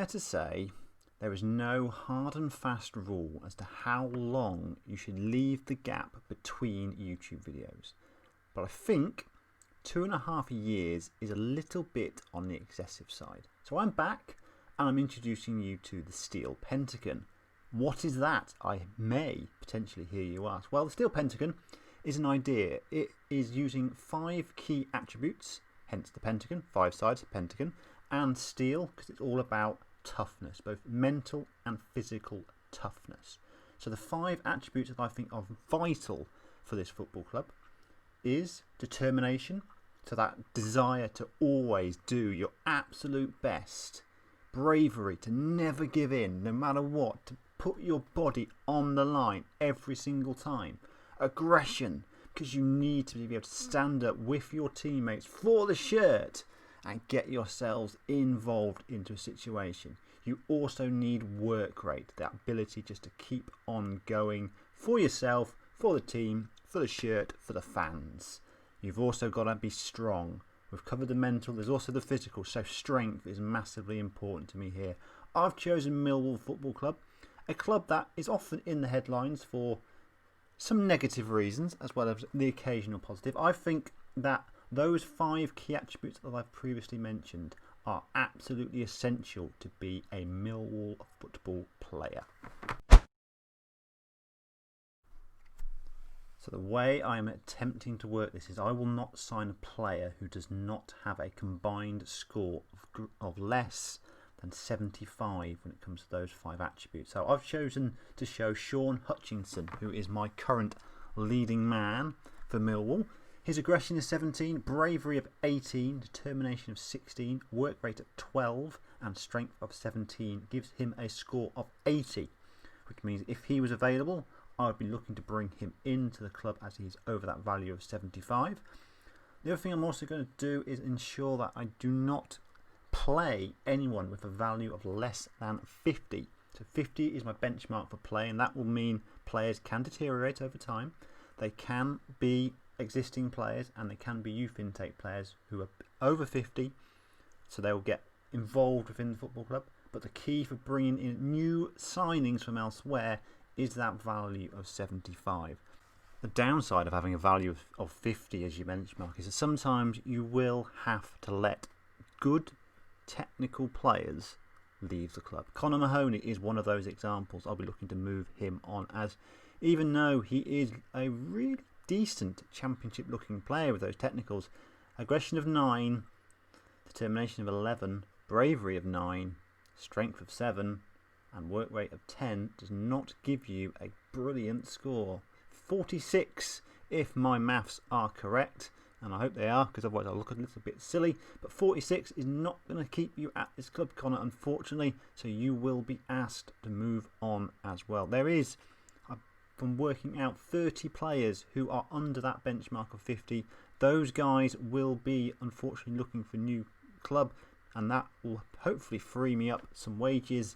to say there is no hard and fast rule as to how long you should leave the gap between YouTube videos, but I think 2.5 years is a little bit on the excessive side. So I'm back and I'm introducing you to the Steel Pentagon. What is that? I may potentially hear you ask. Well, the Steel Pentagon is an idea. It is using 5 key attributes, hence the pentagon, 5 sides of pentagon, and steel, because it's all about toughness, both mental and physical toughness. So the 5 attributes that I think are vital for this football club is determination, so that desire to always do your absolute best, bravery to never give in no matter what, to put your body on the line every single time, aggression, because you need to be able to stand up with your teammates for the shirt and get yourselves involved into a situation. You also need work rate, that ability just to keep on going for yourself, for the team, for the shirt, for the fans. You've also got to be strong. We've covered the mental, there's also the physical, so strength is massively important to me here. I've chosen Millwall Football Club, a club that is often in the headlines for some negative reasons as well as the occasional positive. I think that those 5 key attributes that I've previously mentioned are absolutely essential to be a Millwall football player. So the way I'm attempting to work this is I will not sign a player who does not have a combined score of less than 75 when it comes to those 5 attributes. So I've chosen to show Sean Hutchinson, who is my current leading man for Millwall. His aggression is 17, bravery of 18, determination of 16, work rate of 12 and strength of 17 gives him a score of 80, which means if he was available I would be looking to bring him into the club as he's over that value of 75. The other thing I'm also going to do is ensure that I do not play anyone with a value of less than 50. So 50 is my benchmark for play, and that will mean players can deteriorate over time. They can be existing players and they can be youth intake players who are over 50, so they will get involved within the football club. But the key for bringing in new signings from elsewhere is that value of 75. The downside of having a value of 50 as your benchmark is that sometimes you will have to let good technical players leave the club. Conor Mahoney is one of those examples. I'll be looking to move him on, as even though he is a really decent championship looking player with those technicals, aggression of 9, determination of 11, bravery of 9, strength of 7 and work rate of 10 does not give you a brilliant score. 46 if my maths are correct, and I hope they are, because otherwise I'll look a little bit silly. But 46 is not going to keep you at this club, Connor, unfortunately, so you will be asked to move on as well. There is, from working out, 30 players who are under that benchmark of 50. Those guys will be unfortunately looking for a new club, and that will hopefully free me up some wages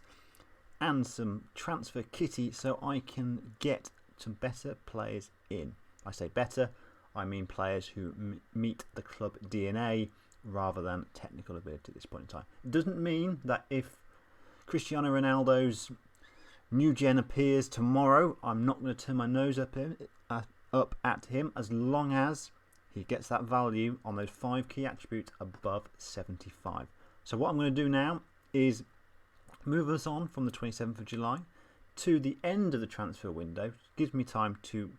and some transfer kitty so I can get some better players in. I say better, I mean players who meet the club DNA rather than technical ability at this point in time. It doesn't mean that if Cristiano Ronaldo's new gen appears tomorrow, I'm not going to turn my nose up at him as long as he gets that value on those 5 key attributes above 75. So what I'm going to do now is move us on from the 27th of July to the end of the transfer window. It gives me time to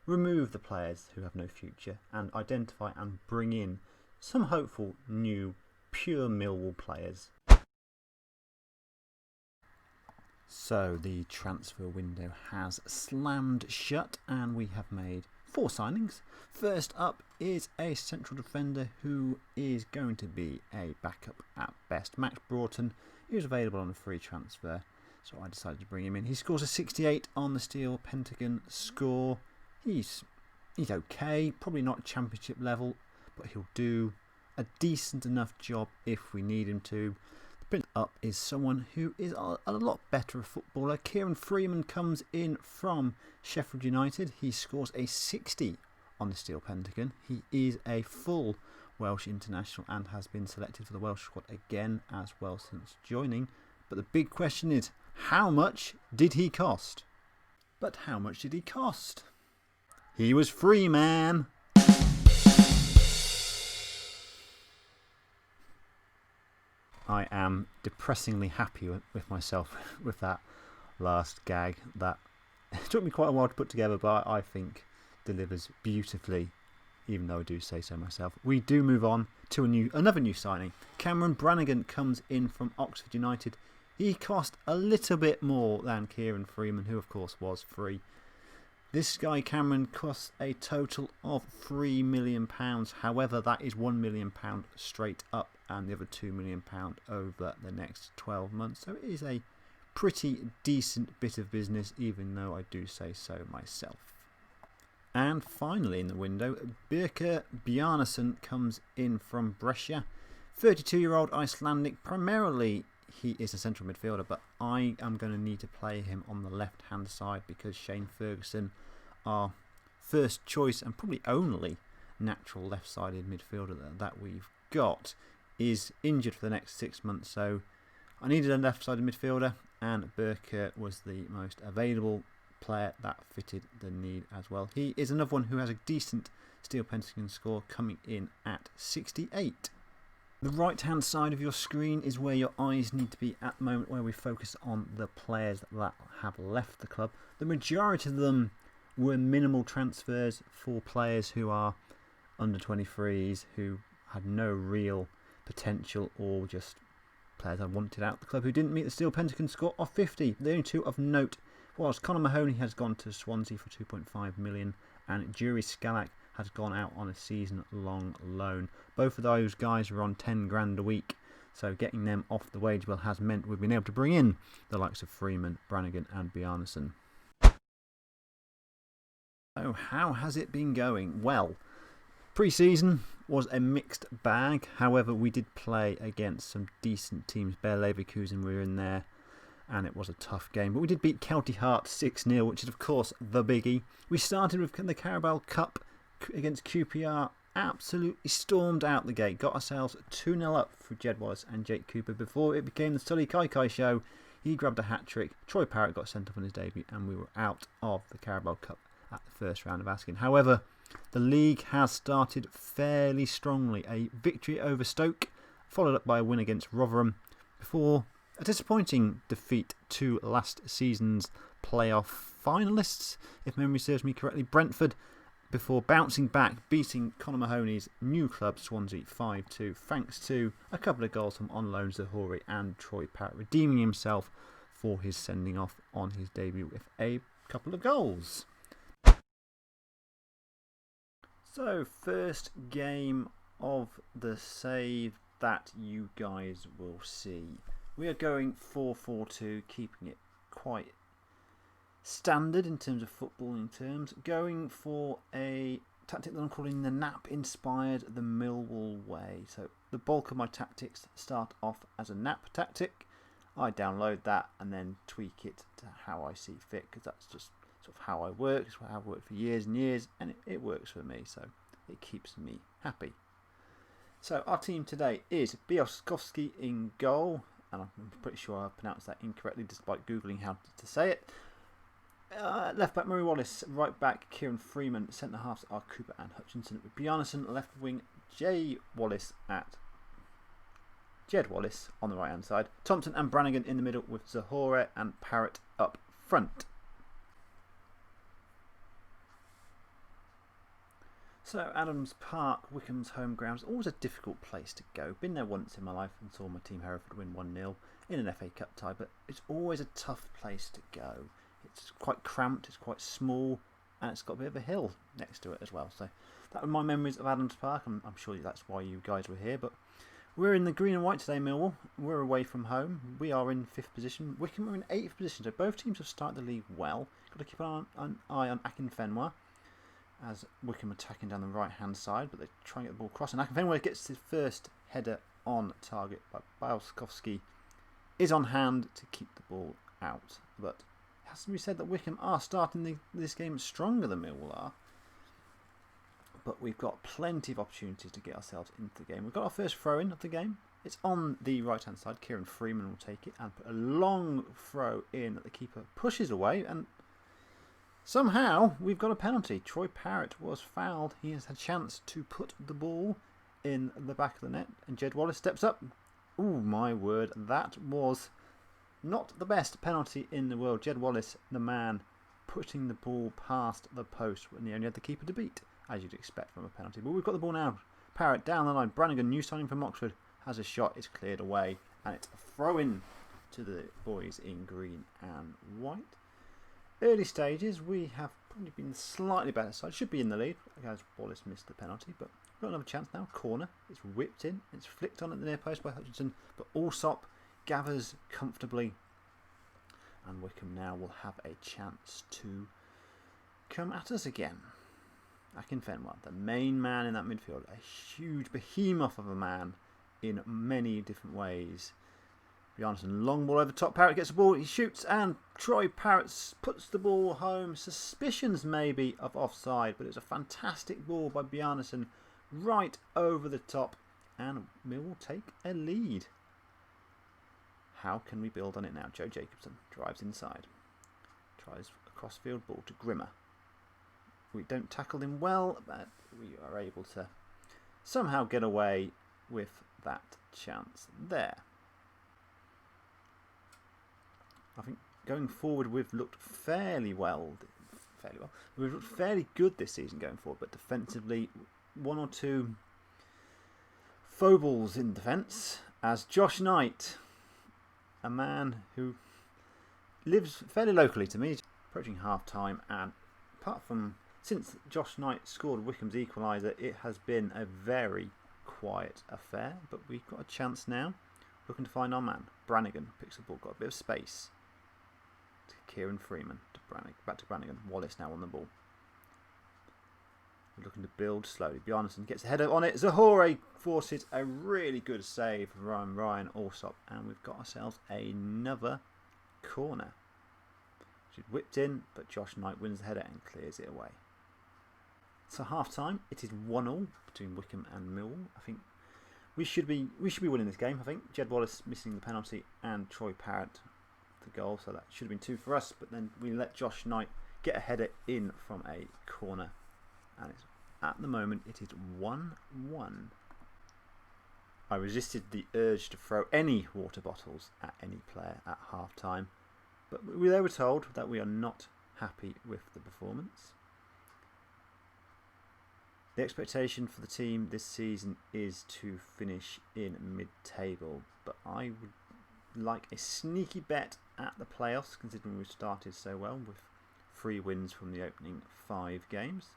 remove the players who have no future and identify and bring in some hopeful new pure Millwall players. So the transfer window has slammed shut and we have made 4 signings. First up is a central defender who is going to be a backup at best. Max Broughton. He was available on a free transfer, so I decided to bring him in. He scores a 68 on the Steel Pentagon score. He's okay, probably not championship level, but he'll do a decent enough job if we need him to. The print up is someone who is a lot better a footballer. Kieran Freeman comes in from Sheffield United. He scores a 60 on the Steel Pentagon. He is a full Welsh international and has been selected for the Welsh squad again as well since joining But the big question is, how much did he cost? But how much did he cost? He was free, man. I am depressingly happy with myself with that last gag. That it took me quite a while to put together, but I think delivers beautifully, even though I do say so myself. We do move on to another new signing. Cameron Brannigan comes in from Oxford United. He cost a little bit more than Kieran Freeman, who of course was free. This guy, Cameron, costs a total of £3 million. However, that is £1 million straight up and the other £2 million over the next 12 months. So it is a pretty decent bit of business, even though I do say so myself. And finally in the window, Birkir Bjarnason comes in from Brescia. 32-year-old Icelandic. Primarily he is a central midfielder, but I am going to need to play him on the left-hand side because Shane Ferguson, our first choice and probably only natural left-sided midfielder that we've got, is injured for the next 6 months. So I needed a left-sided midfielder, and Birkir was the most available player that fitted the need as well. He is another one who has a decent Steel Pentagon score, coming in at 68. The right hand side of your screen is where your eyes need to be at the moment, where we focus on the players that have left the club. The majority of them were minimal transfers for players who are under 23s, who had no real potential, or just players I wanted out the club who didn't meet the Steel Pentagon score of 50. The only two of note was Conor Mahoney has gone to Swansea for £2.5 million, and Juri Skalak has gone out on a season-long loan. Both of those guys were on 10 grand a week, so getting them off the wage bill has meant we've been able to bring in the likes of Freeman, Brannigan and Bjarnason. So how has it been going? Well, pre-season was a mixed bag. However, we did play against some decent teams. Bayer Leverkusen were in there, and it was a tough game. But we did beat Kelty Heart 6-0, which is of course the biggie. We started with the Carabao Cup against QPR, absolutely stormed out the gate, got ourselves 2-0 up for Jed Wallace and Jake Cooper before it became the Sully Kai Kai show. He grabbed a hat-trick, Troy Parrott got sent off on his debut, and we were out of the Carabao Cup at the first round of asking. However, the league has started fairly strongly. A victory over Stoke, followed up by a win against Rotherham, before a disappointing defeat to last season's playoff finalists, if memory serves me correctly, Brentford, before bouncing back, beating Conor Mahoney's new club, Swansea, 5-2, thanks to a couple of goals from on loan Zahori and Troy Parrott, redeeming himself for his sending off on his debut with a couple of goals. So, first game of the save that you guys will see. We are going 4-4-2, keeping it quite standard in terms of footballing terms. Going for a tactic that I'm calling the Nap inspired the Millwall way. So the bulk of my tactics start off as a Nap tactic. I download that and then tweak it to how I see fit, because that's just sort of how I work. It's how I've worked for years and years, and it works for me, so it keeps me happy. So our team today is Biełkowski in goal, and I'm pretty sure I pronounced that incorrectly despite Googling how to say it. Left back Murray Wallace, right back Kieran Freeman, centre halves are Cooper and Hutchinson with Bjarnason, left wing Jed Wallace on the right hand side, Thompson and Brannigan in the middle with Zahore and Parrott up front. So Adams Park, Wycombe's home ground, is always a difficult place to go. Been there once in my life and saw my team Hereford win 1-0 in an FA Cup tie, but it's always a tough place to go. It's quite cramped, it's quite small, and it's got a bit of a hill next to it as well. So that were my memories of Adams Park. I'm sure that's why you guys were here. But we're in the green and white today, Millwall. We're away from home. We are in 5th position. Wycombe are in 8th position. So both teams have started the league well. Got to keep an eye on Akinfenwa as Wycombe attacking down the right-hand side, but they try and get the ball across. And Akinfenwa gets his first header on target, but Biełkowski is on hand to keep the ball out. But it has to be said that Wycombe are starting this game stronger than Millwall are. But we've got plenty of opportunities to get ourselves into the game. We've got our first throw-in of the game. It's on the right hand side. Kieran Freeman will take it and put a long throw in that the keeper pushes away, and somehow we've got a penalty. Troy Parrott was fouled. He has had a chance to put the ball in the back of the net, and Jed Wallace steps up. Oh my word, that was not the best penalty in the world. Jed Wallace, the man, putting the ball past the post when he only had the keeper to beat, as you'd expect from a penalty. But we've got the ball now. Parrott down the line. Brannigan, new signing from Oxford, has a shot. It's cleared away, and it's a throw-in to the boys in green and white. Early stages, we have probably been slightly better side. Should be in the lead, as Wallace missed the penalty, but we've got another chance now. Corner. It's whipped in. It's flicked on at the near post by Hutchinson, but Allsop gathers comfortably, and Wycombe now will have a chance to come at us again. Akinfenwa, the main man in that midfield, a huge behemoth of a man in many different ways. Bjarnason, long ball over top. Parrott gets the ball. He shoots, and Troy Parrott puts the ball home. Suspicions maybe of offside, but it's a fantastic ball by Bjarnason right over the top, and Mill will take a lead. How can we build on it now? Joe Jacobson drives inside. Tries a cross-field ball to Grimmer. We don't tackle him well, but we are able to somehow get away with that chance there. I think going forward we've looked fairly well. We've looked fairly good this season going forward, but defensively, one or two foibles in defence, as Josh Knight, a man who lives fairly locally to me, approaching half-time, and apart from since Josh Knight scored Wycombe's equaliser, it has been a very quiet affair, but we've got a chance now. Looking to find our man. Brannigan picks the ball, got a bit of space. To Kieran Freeman, back to Brannigan. Wallace now on the ball. We're looking to build slowly. Bjarnason gets a header on it. Zahore forces a really good save from Ryan Allsop, and we've got ourselves another corner. She's whipped in, but Josh Knight wins the header and clears it away. So half time, it is 1-1 between Wycombe and Millwall. I think we should be winning this game. I think Jed Wallace missing the penalty and Troy Parrott the goal, so that should have been 2 for us. But then we let Josh Knight get a header in from a corner, and at the moment it is 1-1. I resisted the urge to throw any water bottles at any player at half time, but they were told that we are not happy with the performance. The expectation for the team this season is to finish in mid-table, but I would like a sneaky bet at the playoffs, considering we've started so well with 3 wins from the opening 5 games.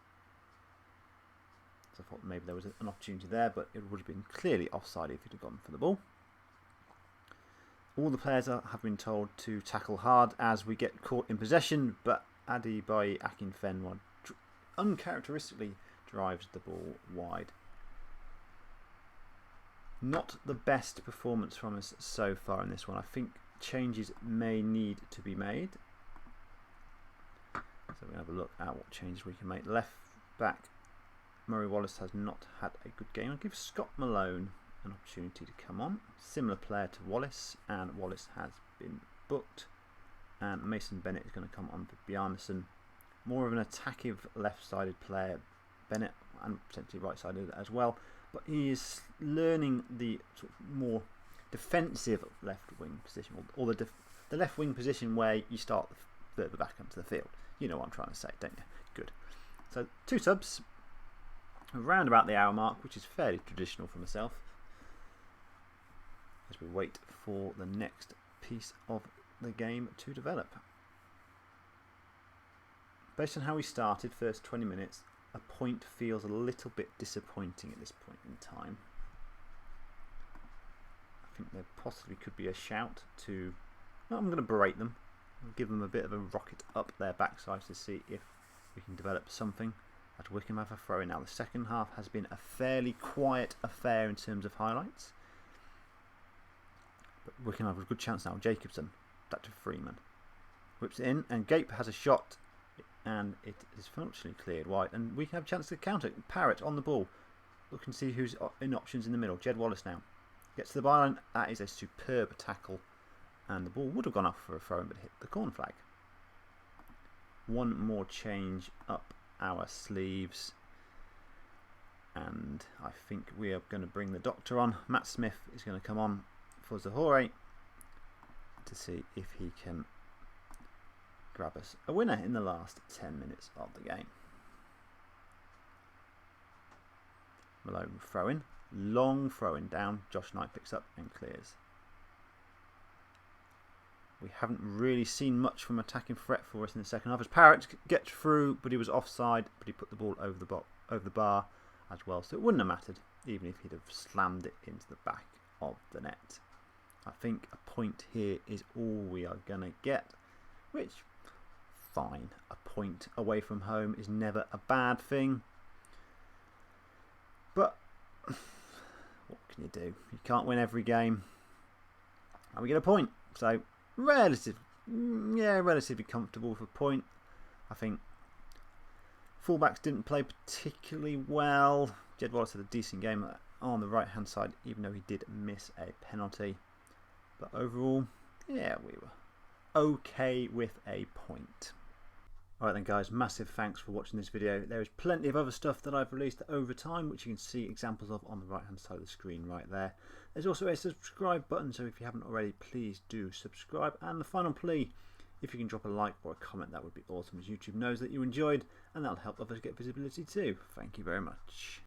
So I thought maybe there was an opportunity there, but it would have been clearly offside if he'd have gone for the ball. All the players have been told to tackle hard as we get caught in possession, but Adebayo Akinfenwa uncharacteristically drives the ball wide. Not the best performance from us so far in this one. I think changes may need to be made. So we'll have a look at what changes we can make. Left back, Murray Wallace has not had a good game. I'll give Scott Malone an opportunity to come on. Similar player to Wallace, and Wallace has been booked. And Mason Bennett is going to come on for Bjarnason. More of an attacking left-sided player, Bennett, and potentially right-sided as well. But he is learning the sort of more defensive left-wing position, or the left-wing position where you start further back onto the field. You know what I'm trying to say, don't you? Good. So 2 subs, around about the hour mark, which is fairly traditional for myself, as we wait for the next piece of the game to develop. Based on how we started, first 20 minutes, a point feels a little bit disappointing at this point in time. I think there possibly could be a shout to... Well, I'm going to berate them. I'll give them a bit of a rocket up their backside to see if we can develop something. At Wycombe have a throw in now. The second half has been a fairly quiet affair in terms of highlights. But Wycombe have a good chance now. Jacobson, back to Freeman. Whips it in, and Gape has a shot, and it is functionally cleared wide, and we have a chance to counter. Parrott on the ball, looking to see who's in options in the middle. Jed Wallace now Gets to the byline. That is a superb tackle. And the ball would have gone off for a throw-in, but hit the corner flag. One more change up our sleeves. And I think we are going to bring the doctor on. Matt Smith is going to come on for Zahore to see if he can grab us a winner in the last 10 minutes of the game. Malone throw-in. Long throw-in down. Josh Knight picks up and clears. We haven't really seen much from attacking threat for us in the second half. As Parrott gets through, but he was offside, but he put the ball over the bar as well, so it wouldn't have mattered even if he'd have slammed it into the back of the net. I think a point here is all we are going to get, which, fine. A point away from home is never a bad thing. But what can you do? You can't win every game. And we get a point. So, relatively comfortable with a point. I think fullbacks didn't play particularly well. Jed Wallace had a decent game on the right hand side, even though he did miss a penalty. But overall, yeah, we were okay with a point. Alright then guys, massive thanks for watching this video. There is plenty of other stuff that I've released over time, which you can see examples of on the right hand side of the screen right there. There's also a subscribe button, so if you haven't already, please do subscribe. And the final plea, if you can drop a like or a comment, that would be awesome, as YouTube knows that you enjoyed, and that'll help others get visibility too. Thank you very much.